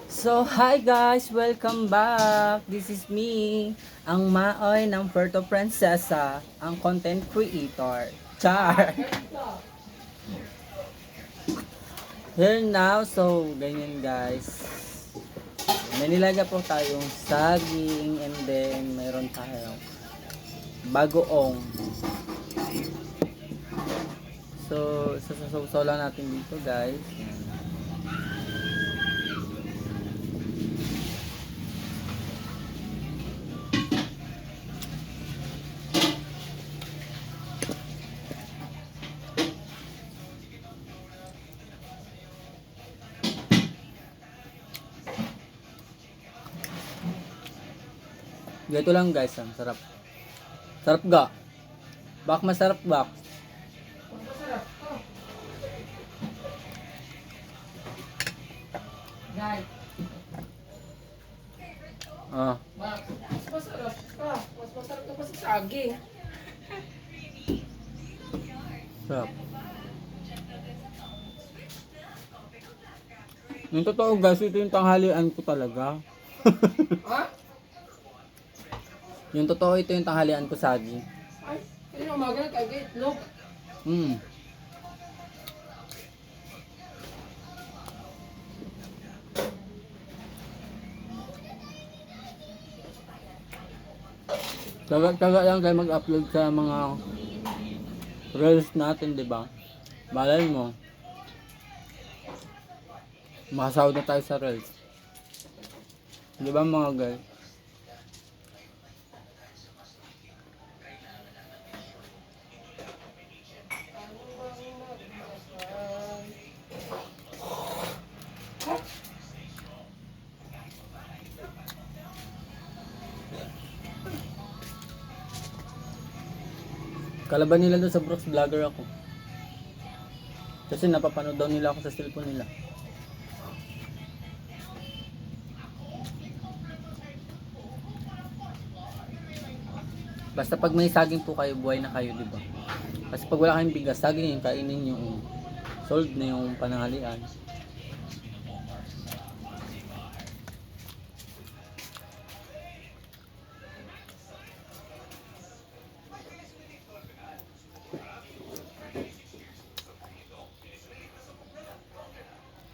So, hi guys! Welcome back! This is me, ang maoy ng Puerto Princesa, ang content creator. Char! Here now, so, ganyan guys. May nilaga po tayong saging and then mayroon tayong bagoong. So, sasasaw lang natin dito guys. Ganito lang guys, ang sarap. Sarap ga. Bak masarap bak. Guys, Ah, mas masarap ka. Mas masarap ka pa sa saging. sarap. Yung totoo guys, ito yung tanghalian ko talaga. Ha? Yung totoo, ito yung tanghalian ko saging. Ay, kanina umaga na kagay itlog. Hmm. Taga lang kayo mag-upload sa mga reels natin, di ba? Malay mo, makasahod na tayo sa reels. Di ba mga guys? Kalaban nila doon sa Brooks Vlogger ako. Kasi napapanood daw nila ako sa cellphone nila. Basta pag may saging po kayo, buhay na kayo, di ba? Kasi pag wala kayong bigas, saging yung kainin yung sold na yung pananghalian.